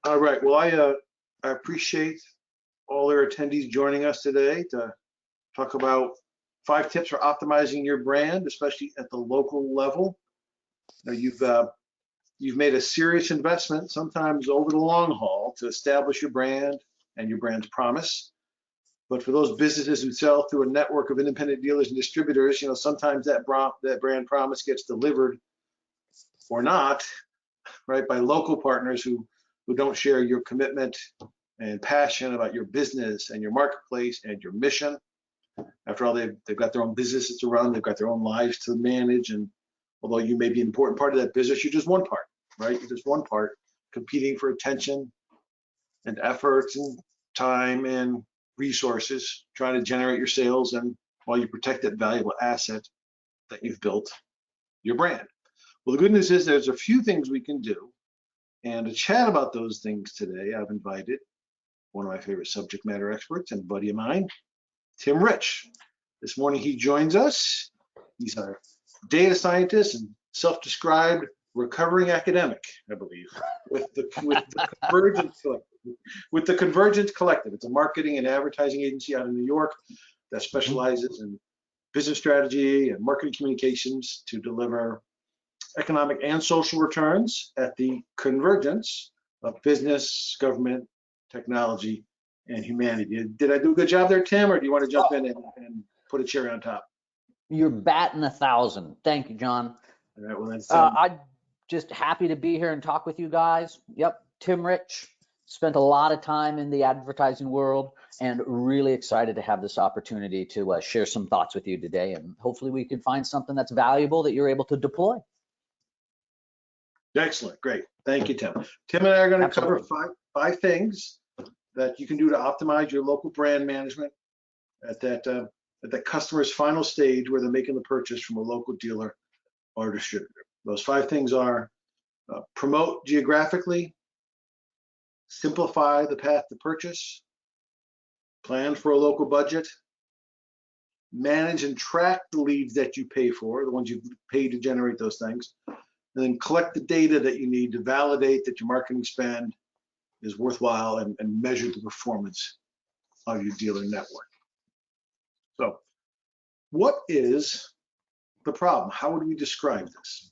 All right. Well, I appreciate all our attendees joining us today to talk about 5 tips for optimizing your brand, especially at the local level. Now, you've made a serious investment, sometimes over the long haul, to establish your brand and your brand's promise. But for those businesses who sell through a network of independent dealers and distributors, sometimes that brand promise gets delivered or not, right, by local partners who don't share your commitment and passion about your business and your marketplace and your mission. After all, they've got their own businesses to run, they've got their own lives to manage, and although you may be an important part of that business, you're just one part, right? You're just one part competing for attention and efforts and time and resources, trying to generate your sales, and while you protect that valuable asset that you've built, your brand. Well, the good news is there's a few things we can do. And to chat about those things today, I've invited one of my favorite subject matter experts and a buddy of mine, Tim Rich. This morning he joins us. He's a data scientist and self-described recovering academic, I believe, with the Convergence Collective. With the Convergence Collective, it's a marketing and advertising agency out of New York that specializes in business strategy and marketing communications to deliver economic and social returns at the convergence of business, government, technology, and humanity. Did I do a good job there, Tim, or do you want to jump in and put a cherry on top? You're batting 1,000. Thank you, John. All right, well, then, I'm just happy to be here and talk with you guys. Yep, Tim Rich, spent a lot of time in the advertising world and really excited to have this opportunity to share some thoughts with you today, and hopefully we can find something that's valuable that you're able to deploy. Excellent, great. Thank you, Tim. Tim and I are going to cover five things that you can do to optimize your local brand management at that customer's final stage where they're making the purchase from a local dealer or distributor. Those 5 things are promote geographically, simplify the path to purchase, plan for a local budget, manage and track the leads that you pay for, the ones you've paid to generate those things, and then collect the data that you need to validate that your marketing spend is worthwhile and measure the performance of your dealer network. So what is the problem? How would we describe this?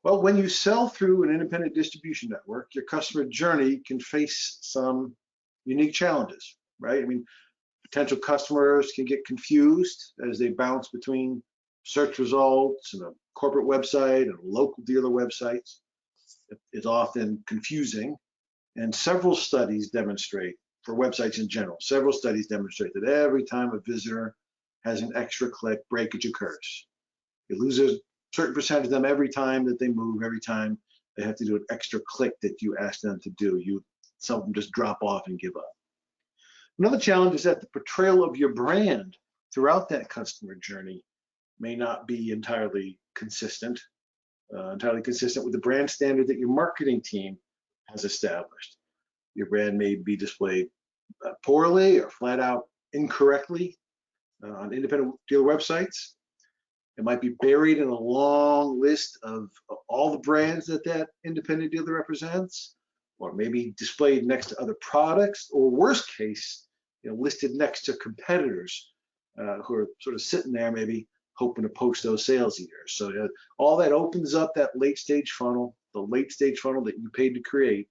Well, when you sell through an independent distribution network, your customer journey can face some unique challenges, right? I mean, potential customers can get confused as they bounce between search results and a corporate website and local dealer websites. It's often confusing, and several studies demonstrate, for websites in general, several studies demonstrate that every time a visitor has an extra click, breakage occurs. You lose a certain percentage of them every time that they move, every time they have to do an extra click that you ask them to do. Some of them just drop off and give up. Another challenge is that the portrayal of your brand throughout that customer journey may not be entirely consistent with the brand standard that your marketing team has established. Your brand may be displayed poorly or flat out incorrectly on independent dealer websites. It might be buried in a long list of all the brands that independent dealer represents, or maybe displayed next to other products, or worst case, listed next to competitors who are sort of sitting there maybe hoping to poach those sales years. So all that opens up that late stage funnel, the late stage funnel that you paid to create.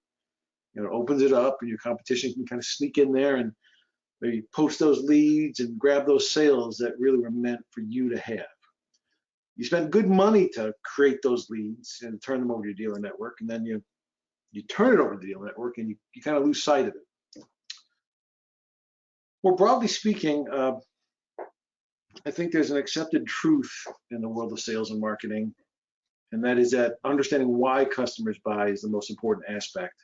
Opens it up, and your competition can kind of sneak in there and maybe poach those leads and grab those sales that really were meant for you to have. You spend good money to create those leads and turn them over to your dealer network, and then you turn it over to the dealer network, and you kind of lose sight of it. More broadly speaking, I think there's an accepted truth in the world of sales and marketing, and that is that understanding why customers buy is the most important aspect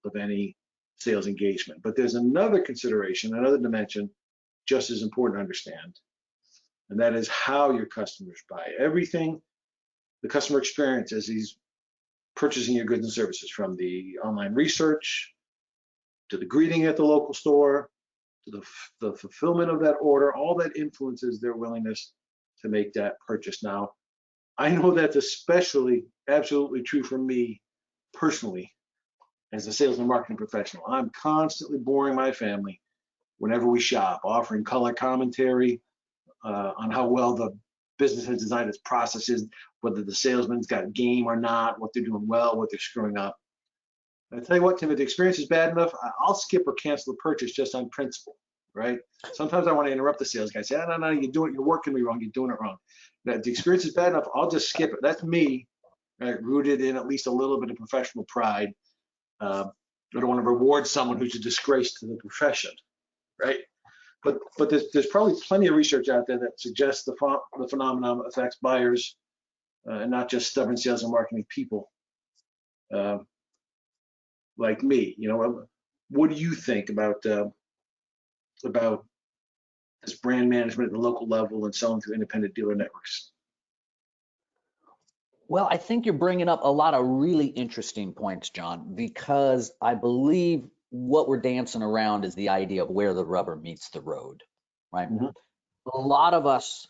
of any sales engagement. But there's another consideration, another dimension, just as important to understand, and that is how your customers buy. Everything, the customer experience as he's purchasing your goods and services, from the online research to the greeting at the local store to the fulfillment of that order, all that influences their willingness to make that purchase. Now, I know that's especially absolutely true for me personally, as a sales and marketing professional. I'm constantly boring my family whenever we shop, offering color commentary on how well the business has designed its processes, whether the salesman's got game or not, what they're doing well, what they're screwing up. And I tell you what, Tim, if the experience is bad enough, I'll skip or cancel the purchase just on principle, right? Sometimes I want to interrupt the sales guy, say, no, you're working me wrong, you're doing it wrong. Now, if the experience is bad enough, I'll just skip it. That's me, right? Rooted in at least a little bit of professional pride. I don't want to reward someone who's a disgrace to the profession, right? But there's probably plenty of research out there that suggests the phenomenon affects buyers and not just stubborn sales and marketing people like me. You know, what do you think about this brand management at the local level and selling through independent dealer networks? Well, I think you're bringing up a lot of really interesting points, John, because I believe what we're dancing around is the idea of where the rubber meets the road, right? Mm-hmm. A lot of us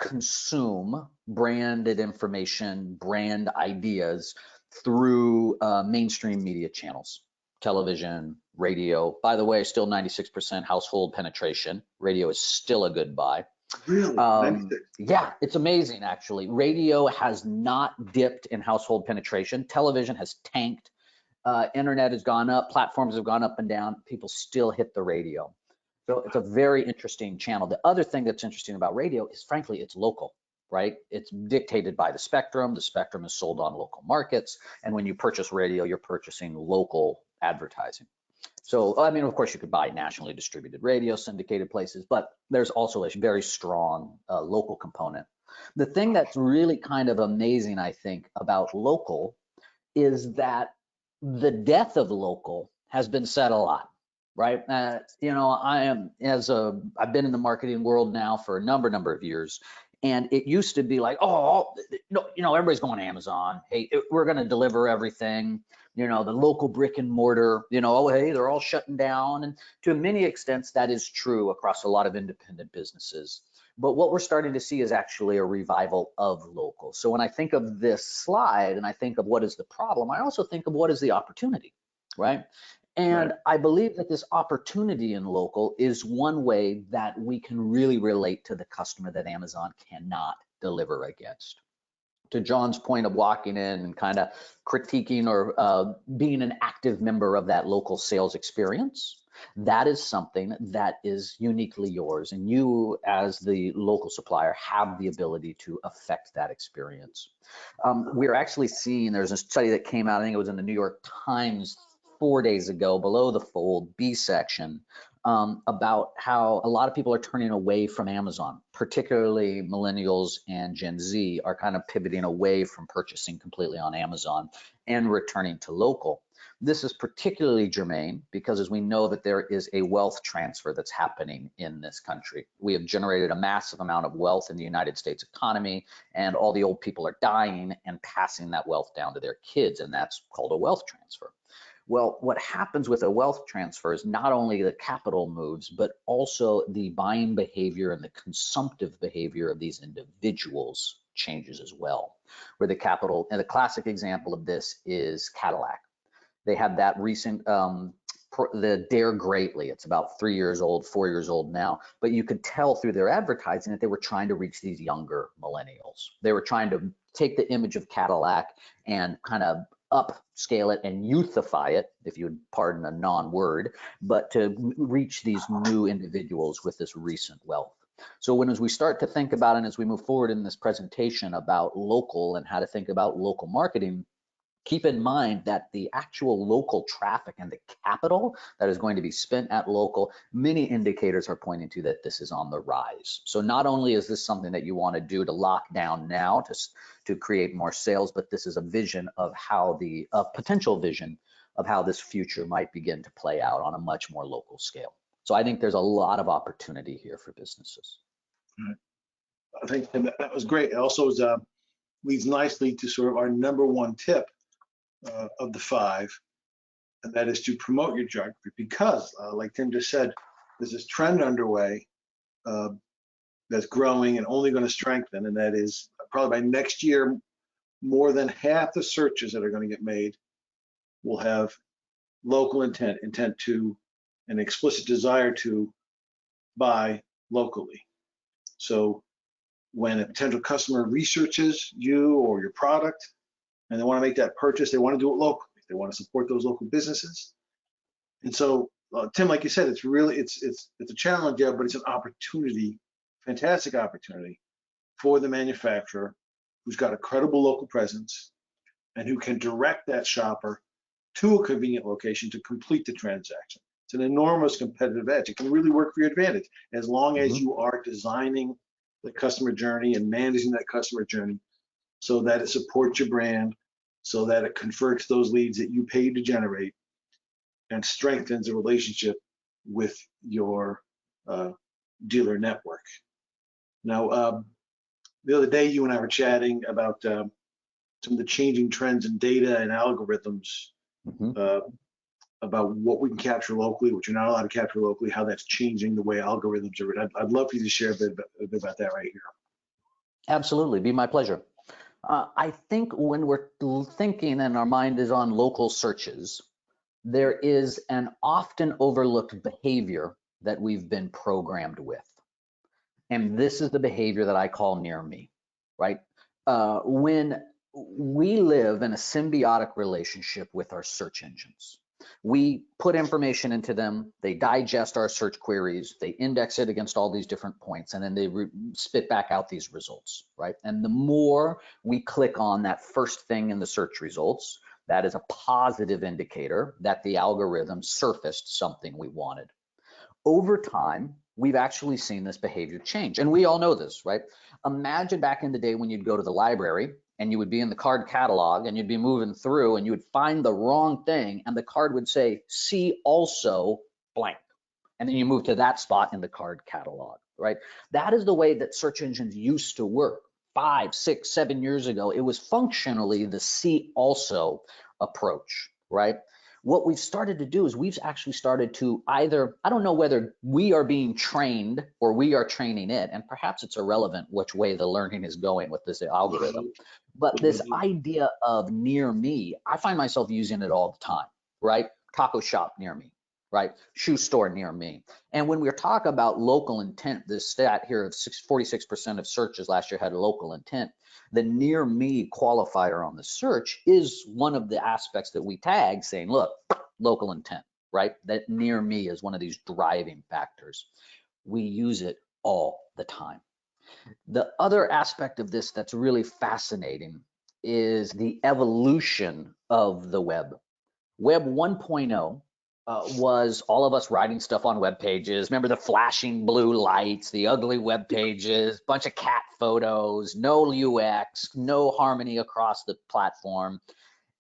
consume branded information, brand ideas through mainstream media channels, television, radio. By the way, still 96% household penetration. Radio is still a good buy. Really? Yeah, it's amazing, actually. Radio has not dipped in household penetration. Television has tanked. Internet has gone up. Platforms have gone up and down. People still hit the radio. So it's a very interesting channel. The other thing that's interesting about radio is, frankly, it's local, right? It's dictated by the spectrum. The spectrum is sold on local markets. And when you purchase radio, you're purchasing local advertising. So, I mean, of course, you could buy nationally distributed radio, syndicated places, but there's also a very strong local component. The thing that's really kind of amazing, I think, about local is that the death of local has been said a lot, right? You know, I've been in the marketing world now for a number of years, and it used to be like, oh, no, you know, everybody's going to Amazon. Hey, we're going to deliver everything. You know, the local brick and mortar, you know, oh, hey, they're all shutting down. And to many extents, that is true across a lot of independent businesses. But what we're starting to see is actually a revival of local. So when I think of this slide and I think of what is the problem, I also think of what is the opportunity, right? And Right. I believe that this opportunity in local is one way that we can really relate to the customer that Amazon cannot deliver against. To John's point of walking in and kind of critiquing or being an active member of that local sales experience, that is something that is uniquely yours. And you, as the local supplier, have the ability to affect that experience. We're actually seeing, there's a study that came out, I think it was in the New York Times 4 days ago, below the fold, B section, about how a lot of people are turning away from Amazon, particularly millennials and Gen Z are kind of pivoting away from purchasing completely on Amazon and returning to local. This is particularly germane because, as we know, that there is a wealth transfer that's happening in this country. We have generated a massive amount of wealth in the United States economy, and all the old people are dying and passing that wealth down to their kids, and that's called a wealth transfer. Well, what happens with a wealth transfer is not only the capital moves, but also the buying behavior and the consumptive behavior of these individuals changes as well. Where the capital, and the classic example of this is Cadillac. They had that recent, the Dare Greatly. It's about 3 years old, 4 years old now, but you could tell through their advertising that they were trying to reach these younger millennials. They were trying to take the image of Cadillac and kind of upscale it and youthify it, if you would pardon a non-word, but to reach these new individuals with this recent wealth. So as we start to think about, and as we move forward in this presentation about local and how to think about local marketing, keep in mind that the actual local traffic and the capital that is going to be spent at local, many indicators are pointing to that this is on the rise. So not only is this something that you want to do to lock down now to create more sales, but this is a vision of how a potential vision of how this future might begin to play out on a much more local scale. So I think there's a lot of opportunity here for businesses. I think that was great. It also leads nicely to sort of our number one tip of the 5, and that is to promote your geography, because like Tim just said, there's this trend underway that's growing and only going to strengthen, and that is probably by next year, more than half the searches that are going to get made will have local intent to, an explicit desire to buy locally. So when a potential customer researches you or your product and they want to make that purchase, they want to do it locally. They want to support those local businesses. And so, Tim, like you said, it's really, it's a challenge, yeah, but it's an opportunity, fantastic opportunity for the manufacturer who's got a credible local presence and who can direct that shopper to a convenient location to complete the transaction. It's an enormous competitive edge. It can really work for your advantage as long as you are designing the customer journey and managing that customer journey so that it supports your brand, so that it converts those leads that you paid to generate and strengthens the relationship with your dealer network. Now, the other day, you and I were chatting about some of the changing trends in data and algorithms, about what we can capture locally, what you're not allowed to capture locally, how that's changing the way algorithms are written. I'd love for you to share a bit about that right here. Absolutely, be my pleasure. I think when we're thinking and our mind is on local searches, there is an often overlooked behavior that we've been programmed with. And this is the behavior that I call near me, right? When we live in a symbiotic relationship with our search engines, we put information into them, they digest our search queries, they index it against all these different points, and then they spit back out these results, right? And the more we click on that first thing in the search results, that is a positive indicator that the algorithm surfaced something we wanted. Over time, we've actually seen this behavior change. And we all know this, right? Imagine back in the day when you'd go to the library and you would be in the card catalog and you'd be moving through and you would find the wrong thing and the card would say, see also blank. And then you move to that spot in the card catalog, right? That is the way that search engines used to work. 5, 6, 7 years ago, it was functionally the see also approach, right? What we've started to do is we've actually started to either, I don't know whether we are being trained or we are training it, and perhaps it's irrelevant which way the learning is going with this algorithm, but this idea of near me, I find myself using it all the time, right? Taco shop near me, right? Shoe store near me. And when we talk about local intent, this stat here of 46% of searches last year had local intent, the near me qualifier on the search is one of the aspects that we tag saying, look, local intent, right? That near me is one of these driving factors. We use it all the time. The other aspect of this that's really fascinating is the evolution of the web. Web 1.0 was all of us writing stuff on web pages. Remember the flashing blue lights, the ugly web pages, bunch of cat photos, no UX, no harmony across the platform.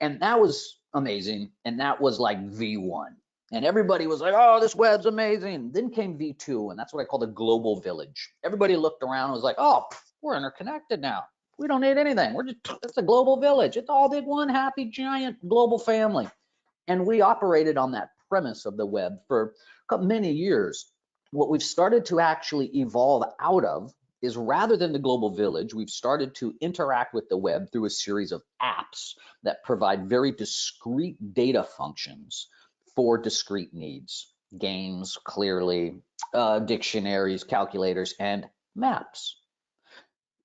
And that was amazing. And that was like V1. And everybody was like, oh, this web's amazing. Then came V2, and that's what I call the global village. Everybody looked around and was like, oh, we're interconnected now. We don't need anything. It's a global village. It's all did one happy, giant global family. And we operated on that premise of the web for many years. What we've started to actually evolve out of is rather than the global village, we've started to interact with the web through a series of apps that provide very discrete data functions for discrete needs. Games, clearly, dictionaries, calculators, and maps.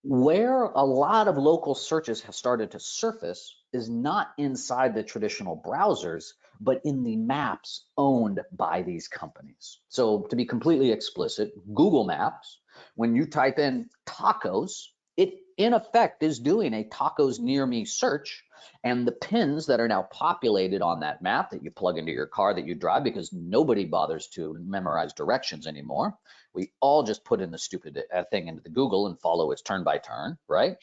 Where a lot of local searches have started to surface is not inside the traditional browsers, but in the maps owned by these companies. So to be completely explicit, Google Maps, when you type in tacos, it in effect is doing a tacos near me search, and the pins that are now populated on that map that you plug into your car that you drive, because nobody bothers to memorize directions anymore. We all just put in the stupid thing into the Google and follow its turn by turn, right?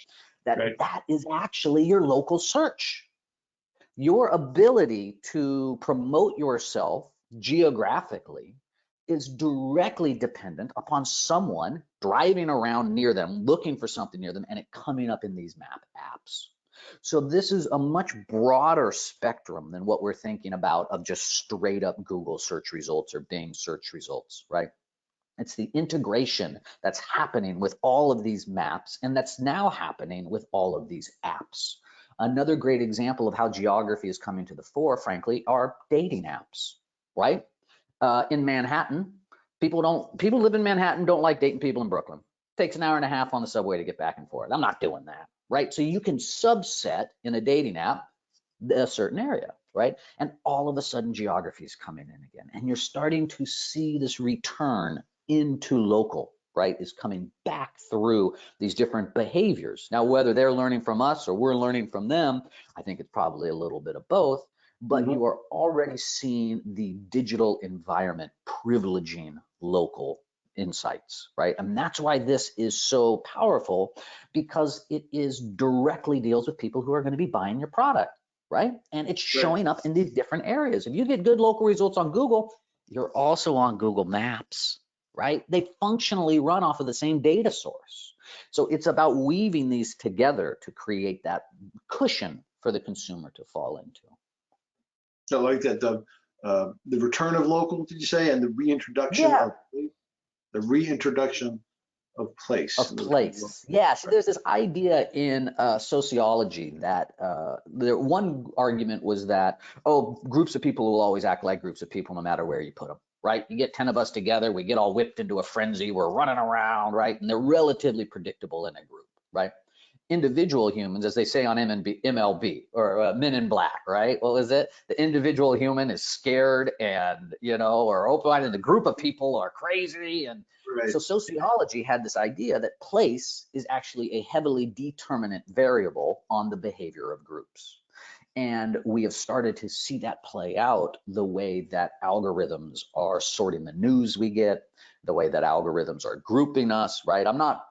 That is actually your local search. Your ability to promote yourself geographically is directly dependent upon someone driving around near them, looking for something near them, and it coming up in these map apps. So this is a much broader spectrum than what we're thinking about of just straight up Google search results or Bing search results, right? It's the integration that's happening with all of these maps, and that's now happening with all of these apps. Another great example of how geography is coming to the fore, frankly, are dating apps, right? In Manhattan, people live in Manhattan, don't like dating people in Brooklyn. Takes an hour and a half on the subway to get back and forth. I'm not doing that, right? So you can subset in a dating app a certain area, right? And all of a sudden geography is coming in again. And you're starting to see this return into local, right? Is coming back through these different behaviors. Now, whether they're learning from us or we're learning from them, I think it's probably a little bit of both, but you are already seeing the digital environment privileging local insights, right? And that's why this is so powerful, because it is directly deals with people who are going to be buying your product, right? And it's showing up in these different areas. If you get good local results on Google, you're also on Google Maps, right? They functionally run off of the same data source. So it's about weaving these together to create that cushion for the consumer to fall into. So I like that, Doug. The return of local, did you say, and the reintroduction of place. Of place. Yeah, so there's this idea in sociology that one argument was that, oh, groups of people will always act like groups of people no matter where you put them, right? You get 10 of us together, we get all whipped into a frenzy, we're running around, right? And they're relatively predictable in a group, right? Individual humans, as they say on MLB or Men in Black, right? What was it? The individual human is scared and, or open-minded. The group of people are crazy. And so sociology had this idea that place is actually a heavily determinant variable on the behavior of groups. And we have started to see that play out the way that algorithms are sorting the news we get, the way that algorithms are grouping us, right? I'm not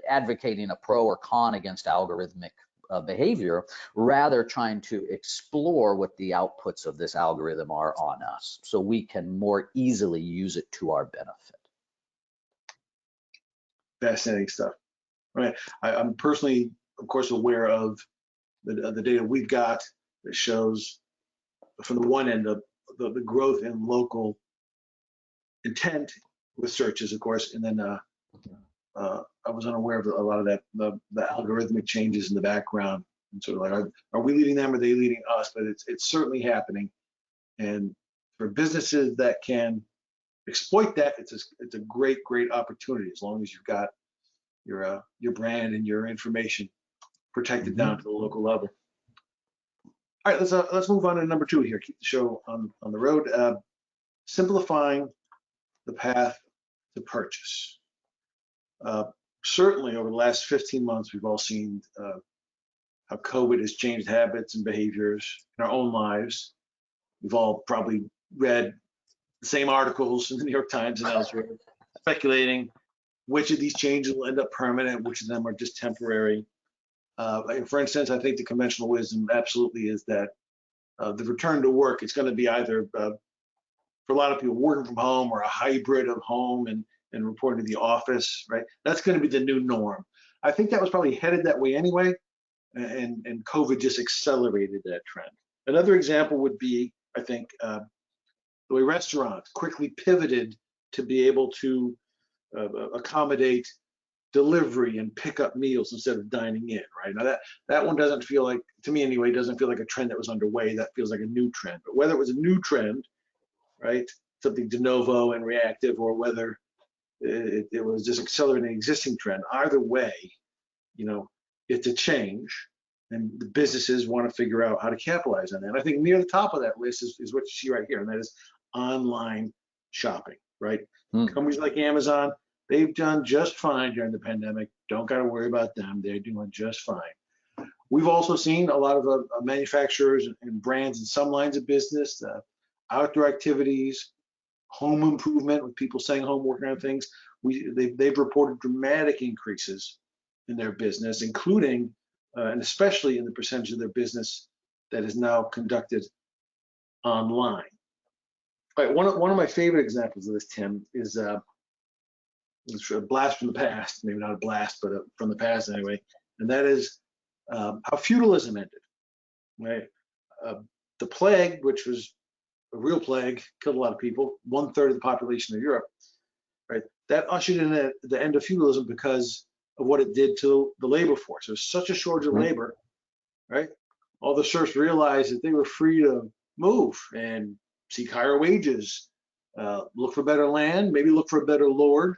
advocating a pro or con against algorithmic behavior, rather trying to explore what the outputs of this algorithm are on us so we can more easily use it to our benefit. Fascinating stuff. Right. I'm personally, of course, aware of the data we've got that shows from the one end of the growth in local intent with searches, of course, and then I was unaware of a lot of that, the algorithmic changes in the background, and sort of like, are we leading them or are they leading us? But it's certainly happening, and for businesses that can exploit that, it's a great opportunity as long as you've got your brand and your information protected down to the local level. All right, let's move on to number 2 here. Keep the show on the road. Simplifying the path to purchase. Certainly over the last 15 months, we've all seen how COVID has changed habits and behaviors in our own lives. We've all probably read the same articles in the New York Times and elsewhere, speculating which of these changes will end up permanent, which of them are just temporary. For instance, I think the conventional wisdom absolutely is that the return to work, it's going to be either, for a lot of people, working from home or a hybrid of home and reporting to the office, right? That's going to be the new norm. I think that was probably headed that way anyway, and COVID just accelerated that trend. Another example would be, I think, the way restaurants quickly pivoted to be able to accommodate delivery and pick up meals instead of dining in, right? Now that one doesn't feel like, to me anyway, doesn't feel like a trend that was underway. That feels like a new trend. But whether it was a new trend, right, something de novo and reactive, or whether it was just accelerating an existing trend, either way, it's a change, and the businesses want to figure out how to capitalize on that. And I think near the top of that list is what you see right here, and that is online shopping, right? Companies like Amazon, they've done just fine during the pandemic. Don't got to worry about them. They're doing just fine. We've also seen a lot of manufacturers and brands in some lines of business, outdoor activities, home improvement, with people staying home working on things. They've reported dramatic increases in their business, including and especially in the percentage of their business that is now conducted online. All right, one of my favorite examples of this, Tim, is it's a blast from the past, maybe not a blast, but from the past anyway, and that is how feudalism ended, right? The plague, which was a real plague, killed a lot of people, 1/3 of the population of Europe, right? That ushered in the end of feudalism because of what it did to the labor force. There's such a shortage of labor, right? all the serfs realized that they were free to move and seek higher wages, look for better land, maybe look for a better lord.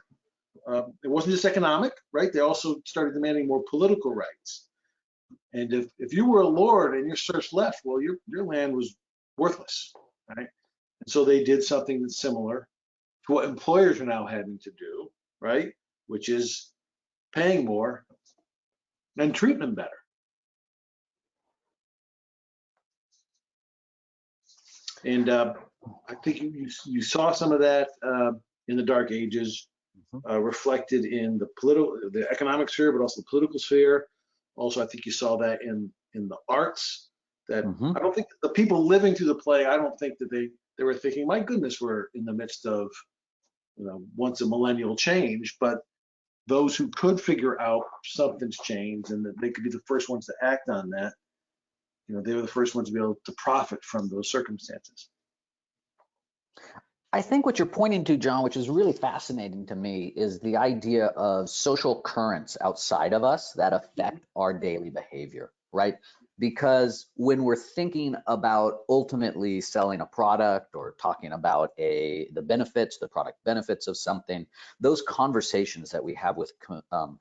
It wasn't just economic, right? They also started demanding more political rights. And if you were a lord and your serfs left, well, your land was worthless, right? And so they did something that's similar to what employers are now having to do, right? Which is paying more and treating them better. And I think you saw some of that in the Dark Ages, reflected in the economic sphere, but also the political sphere. Also, I think you saw that in the arts. That I don't think the people living through the play, I don't think that they were thinking, my goodness, we're in the midst of, once a millennial change. But those who could figure out something's changed and that they could be the first ones to act on that, they were the first ones to be able to profit from those circumstances. I think what you're pointing to, John, which is really fascinating to me, is the idea of social currents outside of us that affect our daily behavior, right? Because when we're thinking about ultimately selling a product or talking about the product benefits of something, those conversations that we have with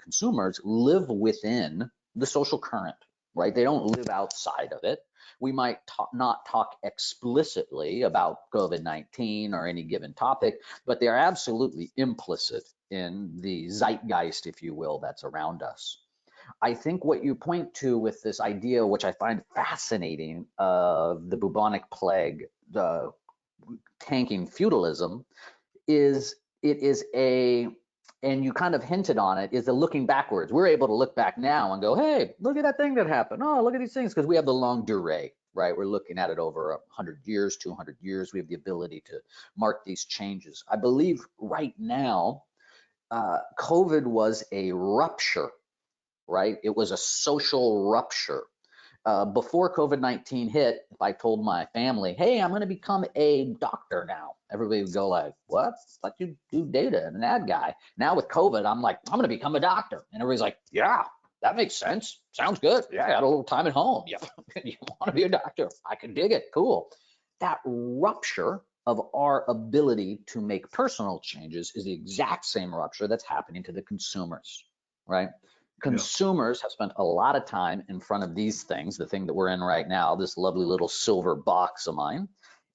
consumers live within the social current, right? They don't live outside of it. We might not talk explicitly about COVID-19 or any given topic, but they are absolutely implicit in the zeitgeist, if you will, that's around us. I think what you point to with this idea, which I find fascinating, of the bubonic plague, the tanking feudalism, is and you kind of hinted on it, is the looking backwards. We're able to look back now and go, hey, look at that thing that happened. Oh, look at these things, because we have the longue durée, right? We're looking at it over 100 years, 200 years. We have the ability to mark these changes. I believe right now, COVID was a rupture, right? It was a social rupture. Before COVID-19 hit, if I told my family, hey, I'm going to become a doctor now, everybody would go like, what? Like, you do data and an ad guy. Now with COVID, I'm like, I'm going to become a doctor. And everybody's like, yeah, that makes sense. Sounds good. Yeah, I got a little time at home. Yeah, you want to be a doctor? I can dig it. Cool. That rupture of our ability to make personal changes is the exact same rupture that's happening to the consumers, right? Consumers have spent a lot of time in front of these things, the thing that we're in right now, this lovely little silver box of mine.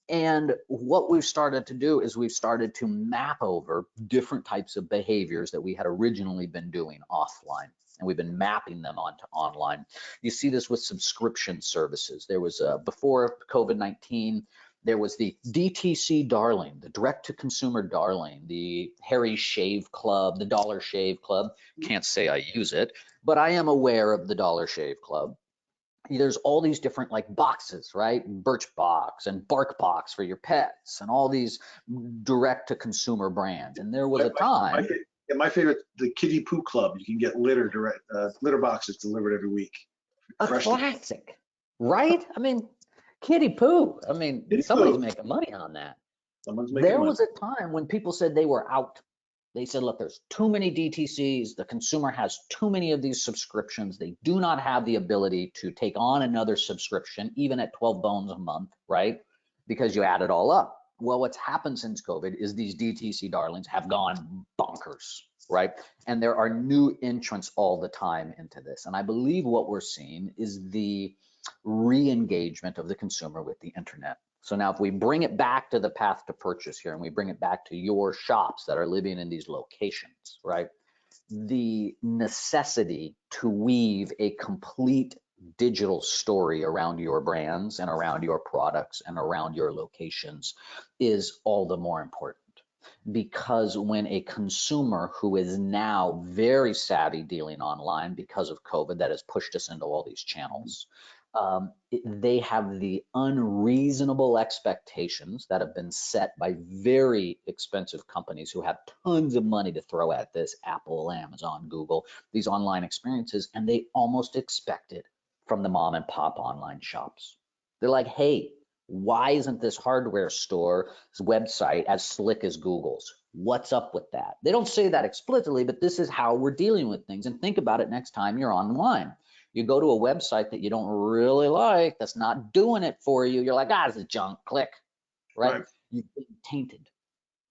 And what we've started to do is we've started to map over different types of behaviors that we had originally been doing offline, and we've been mapping them onto online. You see this with subscription services. There was before COVID-19, there was the DTC darling, the direct-to-consumer darling, the Harry Shave Club, the Dollar Shave Club. Can't say I use it, but I am aware of the Dollar Shave Club. There's all these different like boxes, right? Birchbox and BarkBox for your pets, and all these direct-to-consumer brands. And there was a time. My favorite, the Kitty Poo Club. You can get litter boxes delivered every week. A classic, right? I mean, Kitty Poo. I mean, somebody's making money on that. There was a time when people said they were out. They said, look, there's too many DTCs. The consumer has too many of these subscriptions. They do not have the ability to take on another subscription, even at 12 bones a month, right? Because you add it all up. Well, what's happened since COVID is these DTC darlings have gone bonkers, right? And there are new entrants all the time into this. And I believe what we're seeing is the re-engagement of the consumer with the internet. So now if we bring it back to the path to purchase here, and we bring it back to your shops that are living in these locations, right? The necessity to weave a complete digital story around your brands and around your products and around your locations is all the more important. Because when a consumer who is now very savvy dealing online because of COVID that has pushed us into all these channels, they have the unreasonable expectations that have been set by very expensive companies who have tons of money to throw at this, Apple, Amazon, Google, these online experiences, and they almost expect it from the mom and pop online shops. They're like, hey, why isn't this hardware store's website as slick as Google's? What's up with that? They don't say that explicitly, but this is how we're dealing with things. And think about it next time you're online. You go to a website that you don't really like, that's not doing it for you. You're like, this is junk, click, right? Right. You've been tainted.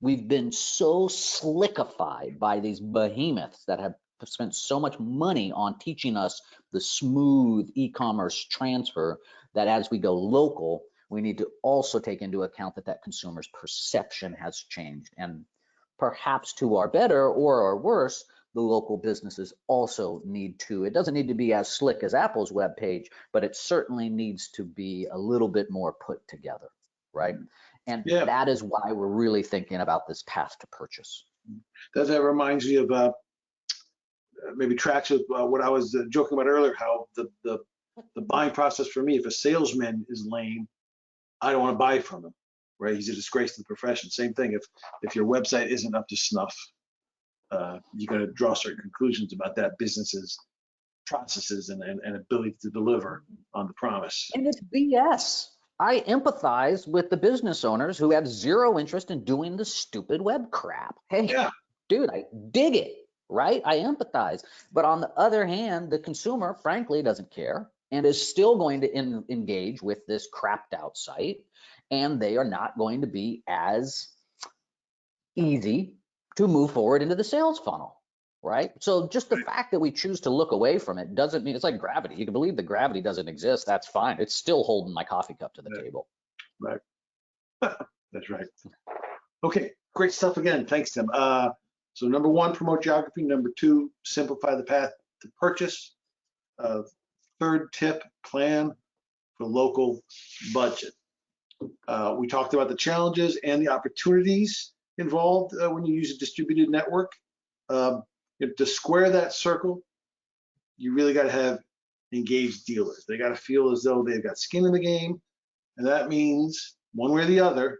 We've been so slickified by these behemoths that have spent so much money on teaching us the smooth e-commerce transfer that as we go local, we need to also take into account that consumer's perception has changed. And perhaps to our better or our worse, the local businesses also need to, it doesn't need to be as slick as Apple's webpage, but it certainly needs to be a little bit more put together, right? And Yeah. that is why we're really thinking about this path to purchase. That reminds me of maybe tracks with what I was joking about earlier, how the buying process for me, if a salesman is lame, I don't want to buy from him, right? He's a disgrace to the profession. Same thing, if your website isn't up to snuff, you got to draw certain conclusions about that business's processes and ability to deliver on the promise. And it's BS. I empathize with the business owners who have zero interest in doing the stupid web crap. Hey, Yeah. dude, I dig it, right? I empathize. But on the other hand, the consumer, frankly, doesn't care and is still going to engage with this crapped out site. And they are not going to be as easy to move forward into the sales funnel, right? So just the fact that we choose to look away from it doesn't mean, it's like gravity. You can believe that gravity doesn't exist. That's fine. It's still holding my coffee cup to the table. Right. That's right. Okay, great stuff again. Thanks, Tim. So number one, promote geography. Number two, simplify the path to purchase. Third tip, plan for local budget. We talked about the challenges and the opportunities involved when you use a distributed network. To square that circle, you really got to have engaged dealers. They got to feel as though they've got skin in the game. And that means one way or the other,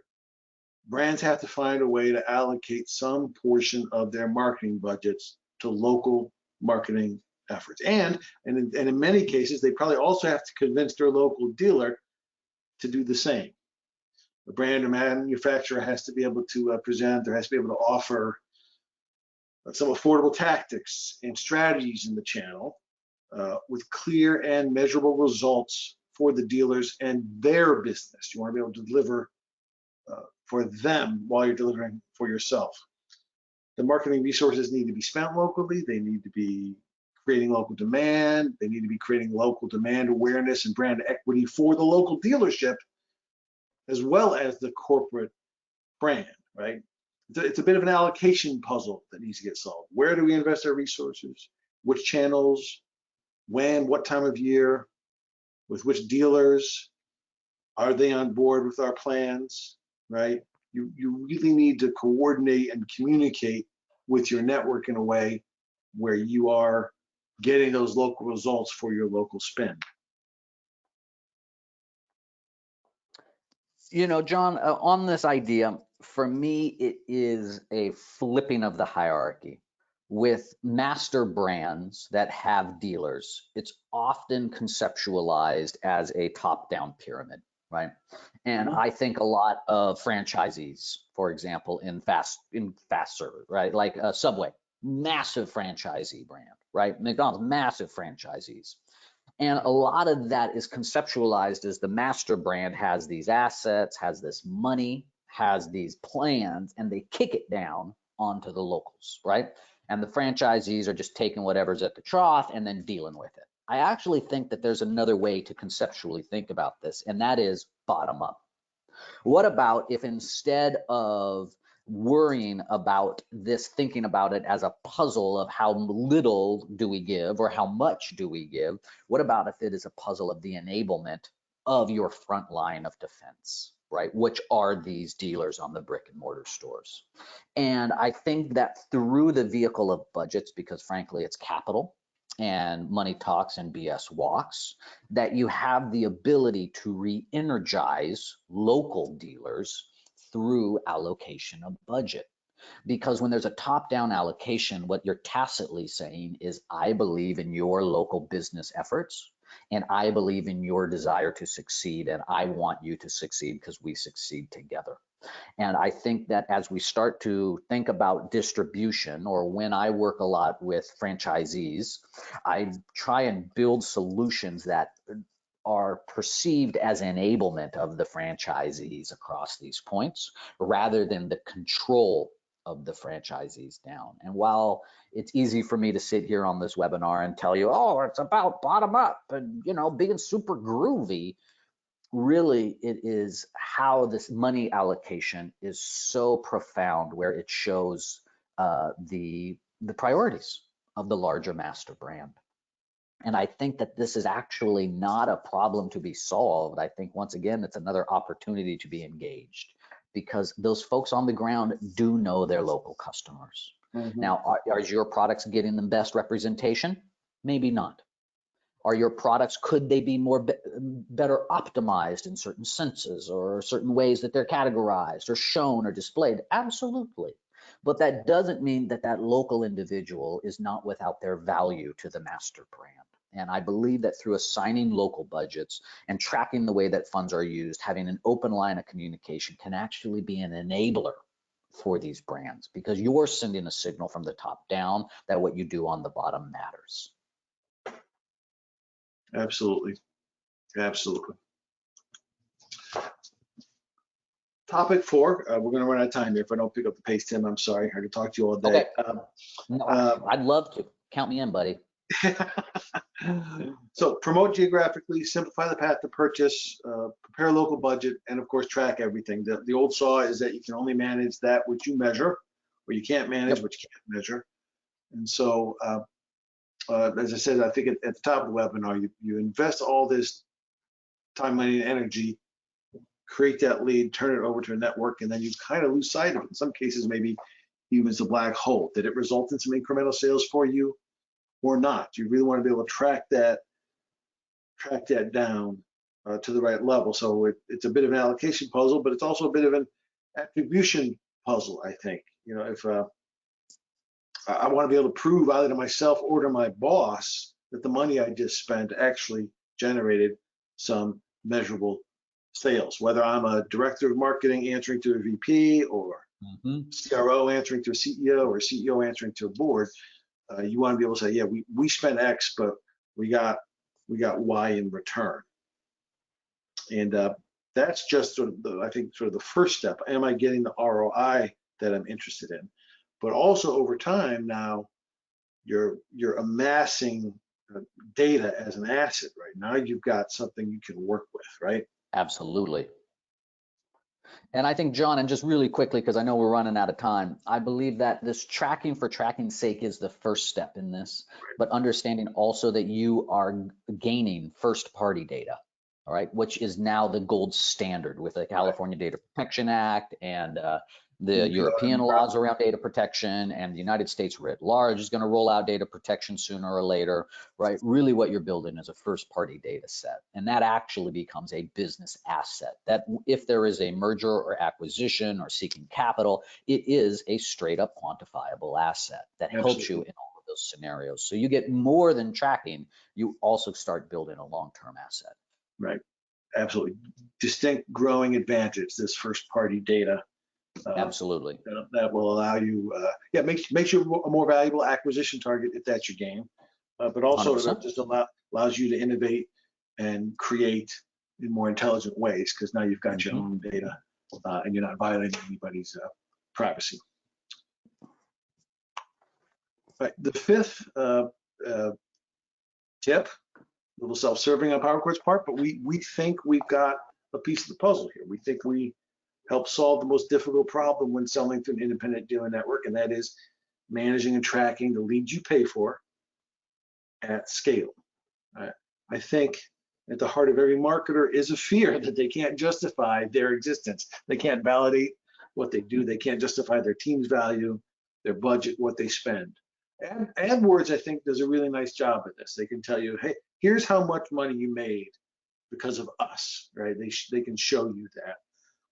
brands have to find a way to allocate some portion of their marketing budgets to local marketing efforts. And in many cases, they probably also have to convince their local dealer to do the same. The brand or manufacturer has to be able to present, or has to be able to offer some affordable tactics and strategies in the channel with clear and measurable results for the dealers and their business. You want to be able to deliver for them while you're delivering for yourself. The marketing resources need to be spent locally. They need to be creating local demand. They need to be creating local demand awareness and brand equity for the local dealership, as well as the corporate brand, right? It's a bit of an allocation puzzle that needs to get solved. Where do we invest our resources? Which channels? When? What time of year? With which dealers? Are they on board with our plans, right? You really need to coordinate and communicate with your network in a way where you are getting those local results for your local spend. You know, John, on this idea, for me, it is a flipping of the hierarchy. With master brands that have dealers, it's often conceptualized as a top-down pyramid, right? And I think a lot of franchisees, for example, in fast service, right? Like Subway, massive franchisee brand, right? McDonald's, massive franchisees. And a lot of that is conceptualized as the master brand has these assets, has this money, has these plans, and they kick it down onto the locals, right? And the franchisees are just taking whatever's at the trough and then dealing with it. I actually think that there's another way to conceptually think about this, and that is bottom up. What about if instead of worrying about this, thinking about it as a puzzle of how little do we give or how much do we give, what about if it is a puzzle of the enablement of your front line of defense, right? Which are these dealers on the brick and mortar stores. And I think that through the vehicle of budgets, because frankly, it's capital and money talks and BS walks, that you have the ability to re-energize local dealers through allocation of budget. Because when there's a top-down allocation, what you're tacitly saying is, I believe in your local business efforts, and I believe in your desire to succeed, and I want you to succeed because we succeed together. And I think that as we start to think about distribution, or when I work a lot with franchisees, I try and build solutions that are perceived as enablement of the franchisees across these points, rather than the control of the franchisees down. And while it's easy for me to sit here on this webinar and tell you, oh, it's about bottom up and, you know, being super groovy, really it is how this money allocation is so profound, where it shows the priorities of the larger master brand. And I think that this is actually not a problem to be solved. I think, once again, it's another opportunity to be engaged, because those folks on the ground do know their local customers. Now, are your products getting the best representation? Maybe not. Are your products, could they be better optimized in certain senses, or certain ways that they're categorized or shown or displayed? Absolutely. But that doesn't mean that that local individual is not without their value to the master brand. And I believe that through assigning local budgets and tracking the way that funds are used, having an open line of communication can actually be an enabler for these brands, because you're sending a signal from the top down that what you do on the bottom matters. Absolutely. Absolutely. Topic 4, we're going to run out of time here if I don't pick up the pace, Tim. I'm sorry. I could talk to you all day. Okay. No, I'd love to. Count me in, buddy. So promote geographically, simplify the path to purchase, prepare a local budget, and of course, track everything. The old saw is that you can only manage that which you measure, or you can't manage what you can't measure. And so, as I said, I think at the top of the webinar, you invest all this time, money, and energy, create that lead, turn it over to a network, and then you kind of lose sight of it. In some cases, maybe even it's a black hole. Did it result in some incremental sales for you or not? You really want to be able to track that down to the right level. So it's a bit of an allocation puzzle, but it's also a bit of an attribution puzzle, I think. You know, if I want to be able to prove either to myself or to my boss that the money I just spent actually generated some measurable sales, whether I'm a director of marketing answering to a VP, or CRO answering to a CEO, or CEO answering to a board. You want to be able to say, yeah, we spent X, but we got Y in return. And that's just sort of I think sort of the first step. Am I getting the ROI that I'm interested in? But also over time now, you're amassing data as an asset, right? Now you've got something you can work with, right? Absolutely. And I think, John, and just really quickly, because I know we're running out of time, I believe that this tracking for tracking's sake is the first step in this, but understanding also that you are gaining first-party data, all right, which is now the gold standard with the California Data Protection Act and the European laws around data protection, and the United States writ large is going to roll out data protection sooner or later, right? Really what you're building is a first-party data set, and that actually becomes a business asset that if there is a merger or acquisition or seeking capital, it is a straight-up quantifiable asset that helps you in all of those scenarios. So you get more than tracking, you also start building a long-term asset. Right, absolutely. Distinct growing advantage, this first-party data. Absolutely. That will allow you, makes you a more valuable acquisition target if that's your game, but also it just allows you to innovate and create in more intelligent ways, because now you've got your own data and you're not violating anybody's privacy. Right. The fifth tip, a little self-serving on PowerChord's part, but we think we've got a piece of the puzzle here. We think we help solve the most difficult problem when selling to an independent dealer network, and that is managing and tracking the leads you pay for at scale. I think at the heart of every marketer is a fear that they can't justify their existence. They can't validate what they do. They can't justify their team's value, their budget, what they spend. And AdWords, I think, does a really nice job at this. They can tell you, hey, here's how much money you made because of us, right? They can show you that.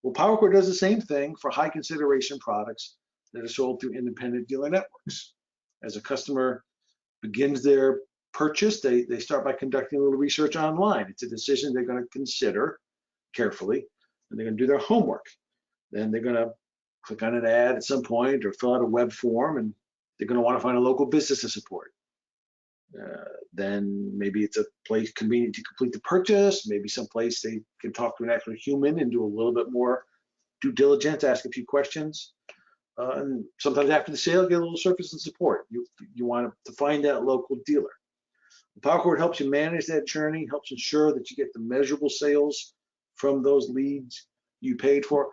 Well, PowerChord does the same thing for high consideration products that are sold through independent dealer networks. As a customer begins their purchase, they start by conducting a little research online. It's a decision they're going to consider carefully, and they're going to do their homework. then they're gonna click on an ad at some point or fill out a web form, and they're gonna wanna find a local business to support. Then maybe it's a place convenient to complete the purchase, maybe someplace they can talk to an actual human and do a little bit more due diligence, ask a few questions. And sometimes after the sale, get a little service and support. You want to find that local dealer. PowerChord helps you manage that journey, helps ensure that you get the measurable sales from those leads you paid for.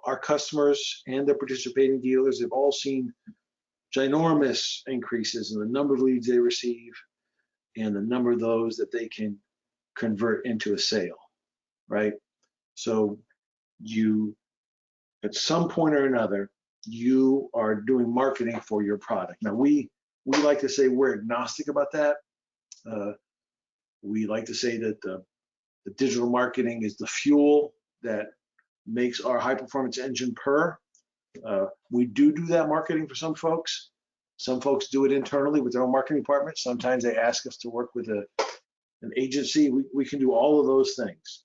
Our customers and their participating dealers have all seen ginormous increases in the number of leads they receive and the number of those that they can convert into a sale, right? So you, at some point or another, you are doing marketing for your product. Now, we like to say we're agnostic about that. We like to say that the digital marketing is the fuel that makes our high performance engine purr. We do that marketing for some folks. Some folks do it internally with their own marketing department. Sometimes they ask us to work with an agency. We can do all of those things.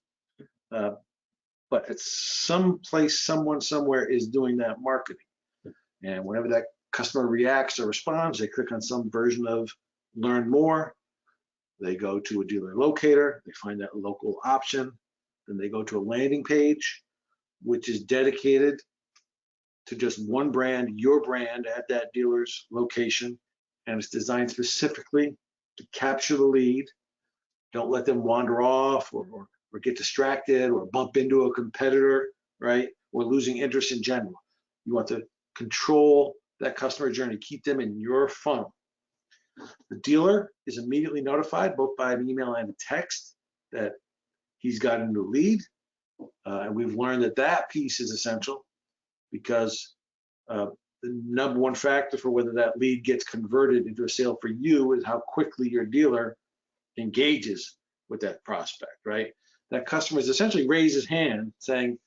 But at some place, someone somewhere is doing that marketing. And whenever that customer reacts or responds, they click on some version of learn more. They go to a dealer locator, they find that local option, then they go to a landing page, which is dedicated to just one brand, your brand at that dealer's location. And it's designed specifically to capture the lead. Don't let them wander off or get distracted or bump into a competitor, right? Or losing interest in general. You want to control that customer journey, keep them in your funnel. The dealer is immediately notified both by an email and a text that he's got a new lead. And we've learned that piece is essential because the number one factor for whether that lead gets converted into a sale for you is how quickly your dealer engages with that prospect, right? That customer is essentially raised his hand saying,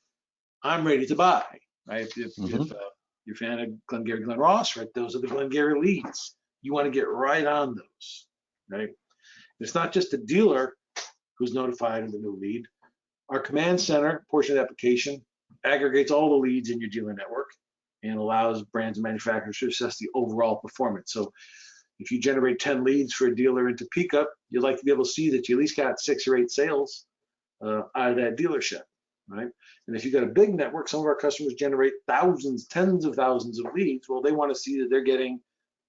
I'm ready to buy, right? If you're a fan of Glengarry Glen Ross, right? Those are the Glengarry leads. You want to get right on those, right? It's not just the dealer who's notified of the new lead. Our command center portion of the application aggregates all the leads in your dealer network and allows brands and manufacturers to assess the overall performance. So if you generate 10 leads for a dealer into Topeka, you'd like to be able to see that you at least got 6 or 8 sales out of that dealership, right? And if you've got a big network, some of our customers generate thousands, tens of thousands of leads. Well, they want to see that they're getting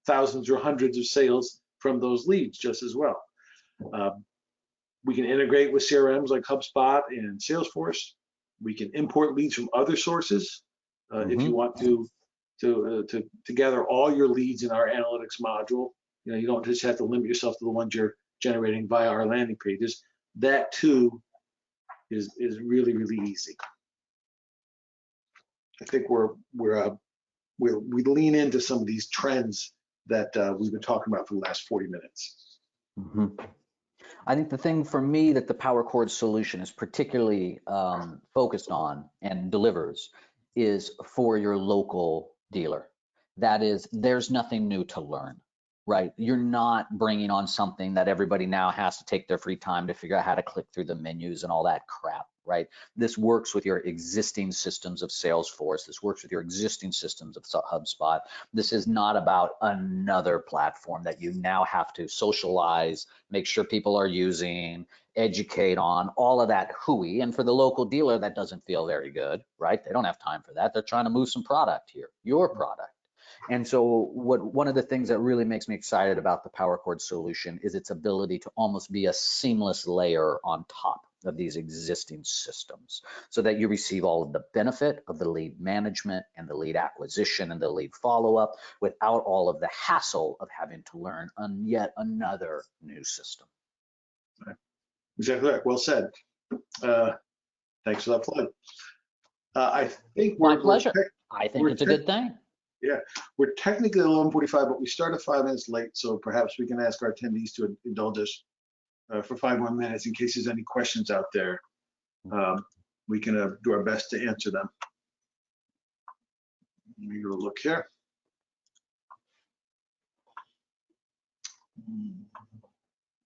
thousands or hundreds of sales from those leads just as well. We can integrate with CRMs like HubSpot and Salesforce. We can import leads from other sources if you want to gather all your leads in our analytics module. You know, you don't just have to limit yourself to the ones you're generating via our landing pages. That too is really, really easy. I think we lean into some of these trends that we've been talking about for the last 40 minutes. I think the thing for me that the PowerChord solution is particularly focused on and delivers is for your local dealer. That is, there's nothing new to learn, right? You're not bringing on something that everybody now has to take their free time to figure out how to click through the menus and all that crap, right? This works with your existing systems of Salesforce. This works with your existing systems of HubSpot. This is not about another platform that you now have to socialize, make sure people are using, educate on, all of that hooey. And for the local dealer, that doesn't feel very good, right? They don't have time for that. They're trying to move some product here, your product. And so one of the things that really makes me excited about the PowerChord solution is its ability to almost be a seamless layer on top of these existing systems so that you receive all of the benefit of the lead management and the lead acquisition and the lead follow-up without all of the hassle of having to learn on yet another new system. Exactly right. Well said. Thanks for that plug. I think my pleasure. I think it's a good thing. Yeah, we're technically at 11:45, but we started 5 minutes late, so perhaps we can ask our attendees to indulge us for 5 more minutes in case there's any questions out there. We can do our best to answer them. Let me go look here.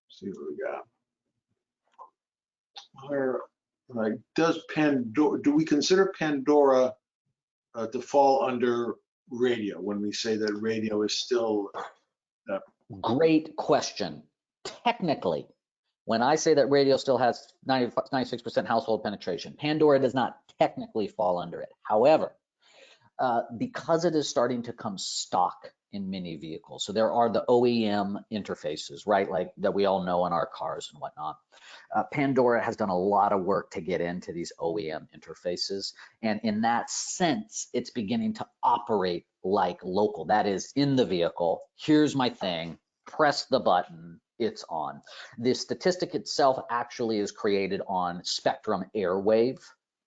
See what we got. All right. Do we consider Pandora to fall under radio when we say that radio is still? Great question. Technically, when I say that radio still has 96% household penetration, Pandora does not technically fall under it. However, because it is starting to come stock in many vehicles. So there are the OEM interfaces, right? Like that we all know in our cars and whatnot. Pandora has done a lot of work to get into these OEM interfaces. And in that sense, it's beginning to operate like local. That is in the vehicle. Here's my thing, press the button, it's on. The statistic itself actually is created on Spectrum Airwave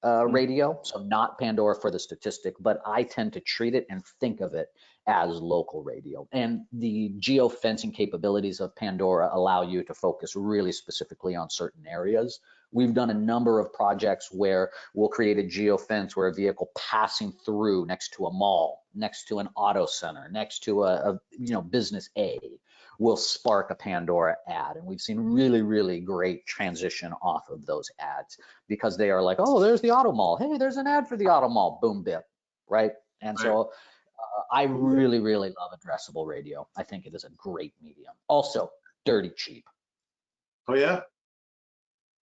radio, so not Pandora for the statistic, but I tend to treat it and think of it as local radio. And the geofencing capabilities of Pandora allow you to focus really specifically on certain areas. We've done a number of projects where we'll create a geofence where a vehicle passing through next to a mall, next to an auto center, next to a business A will spark a Pandora ad. And we've seen really, really great transition off of those ads because they are like, oh, there's the auto mall. Hey, there's an ad for the auto mall. Boom, bip, right? And so I really, really love addressable radio. I think it is a great medium. Also, dirty cheap. Oh, yeah?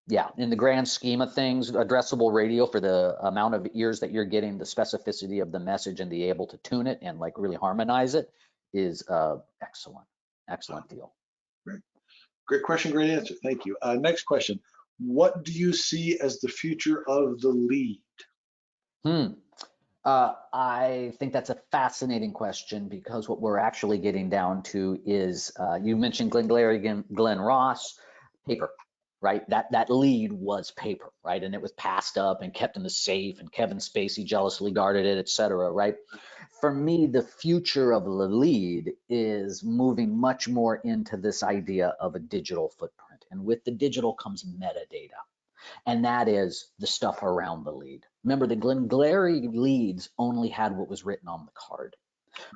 Yeah, in the grand scheme of things, addressable radio for the amount of ears that you're getting, the specificity of the message and the able to tune it and like really harmonize it is excellent. Excellent deal. Great question, great answer. Thank you. Next question. What do you see as the future of the lead? I think that's a fascinating question because what we're actually getting down to is, you mentioned Glenn Ross, paper, right? That lead was paper, right? And it was passed up and kept in the safe, and Kevin Spacey jealously guarded it, et cetera, right? For me, the future of the lead is moving much more into this idea of a digital footprint. And with the digital comes metadata. And that is the stuff around the lead. Remember, the Glengarry leads only had what was written on the card.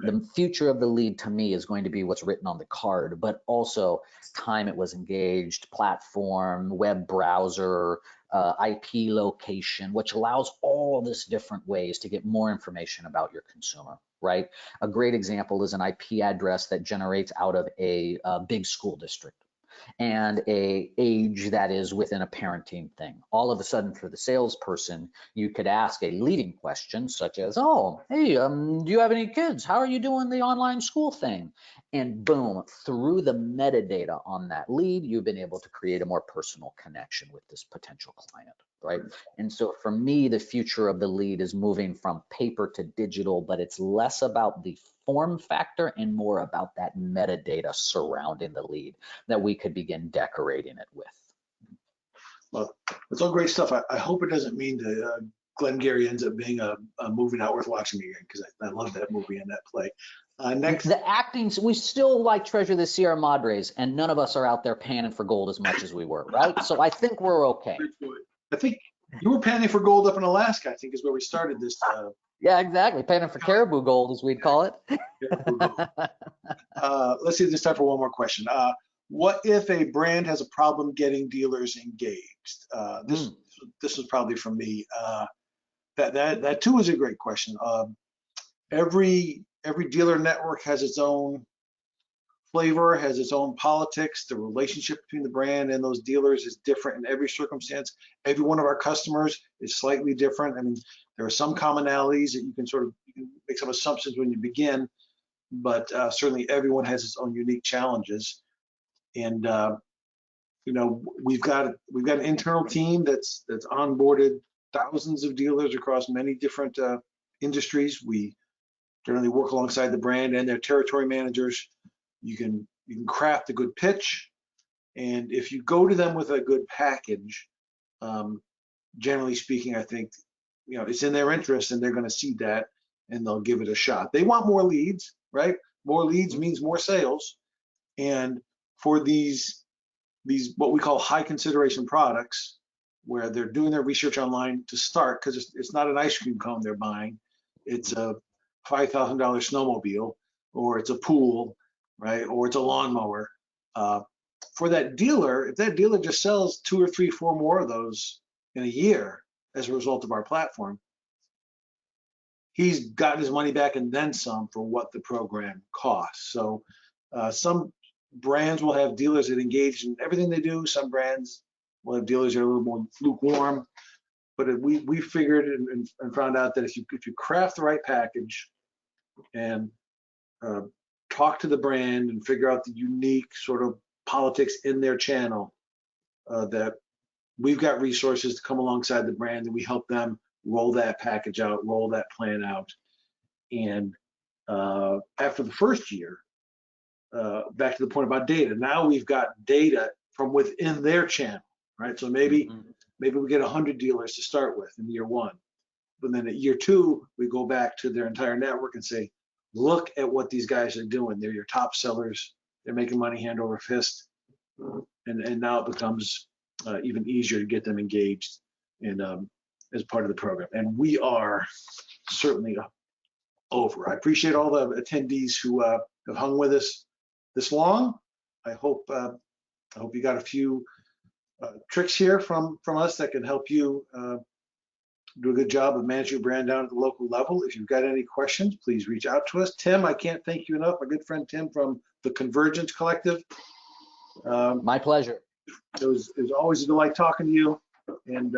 Right. The future of the lead to me is going to be what's written on the card, but also time it was engaged, platform, web browser, IP location, which allows all this different ways to get more information about your consumer, right? A great example is an IP address that generates out of a big school district and a age that is within a parenting thing. All of a sudden, for the salesperson, you could ask a leading question such as, oh, hey, do you have any kids? How are you doing the online school thing? And boom, through the metadata on that lead, you've been able to create a more personal connection with this potential client, right? And so for me, the future of the lead is moving from paper to digital, but it's less about the form factor and more about that metadata surrounding the lead that we could begin decorating it with. Well, it's all great stuff. I hope it doesn't mean that Glengarry ends up being a movie not worth watching again, because I love that movie and that play. Next, the acting, we still like Treasure the Sierra Madres, and none of us are out there panning for gold as much as we were, right? So I think we're okay. I think you were panning for gold up in Alaska, I think is where we started this. Yeah, exactly. Panning for caribou gold, as we'd call it. Let's see if there's time for one more question. What if a brand has a problem getting dealers engaged? This was probably from me. That too is a great question. Every dealer network has its own flavor, has its own politics. The relationship between the brand and those dealers is different in every circumstance. Every one of our customers is slightly different. I mean, there are some commonalities that you can make some assumptions when you begin, but certainly everyone has its own unique challenges. And we've got an internal team that's onboarded thousands of dealers across many different industries. We generally work alongside the brand and their territory managers. You can craft a good pitch, and if you go to them with a good package, generally speaking, I think it's in their interest, and they're going to see that, and they'll give it a shot. They want more leads, right? More leads means more sales, and for these what we call high consideration products, where they're doing their research online to start, because it's not an ice cream cone they're buying, it's a $5,000 snowmobile, or it's a pool, right? Or it's a lawnmower. For that dealer, if that dealer just sells 2 or 3, 4 more of those in a year as a result of our platform, he's gotten his money back and then some for what the program costs. So some brands will have dealers that engage in everything they do. Some brands will have dealers that are a little more lukewarm. But we figured and found out that if you craft the right package and talk to the brand and figure out the unique sort of politics in their channel, that we've got resources to come alongside the brand, and we help them roll that package out, roll that plan out. And after the first year, back to the point about data, now we've got data from within their channel, right? So maybe we get 100 dealers to start with in year one, but then at year two, we go back to their entire network and say, look at what these guys are doing. They're your top sellers. They're making money hand over fist. And now it becomes even easier to get them engaged in as part of the program. And we are certainly over. I appreciate all the attendees who have hung with us this long. I hope you got a few tricks here from us that can help you do a good job of managing your brand down at the local level. If you've got any questions, please reach out to us. Tim, I can't thank you enough. My good friend Tim from the Convergence Collective. My pleasure. It was always a delight talking to you, and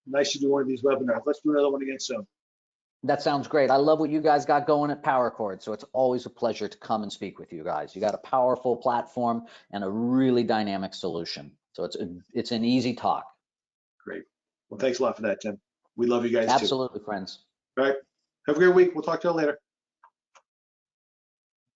nice to do one of these webinars. Let's do another one again soon. That sounds great. I love what you guys got going at PowerChord, so it's always a pleasure to come and speak with you guys. You got a powerful platform and a really dynamic solution, so it's an easy talk. Great. Well, thanks a lot for that, Tim. We love you guys too. Absolutely, friends. All right. Have a great week. We'll talk to you later.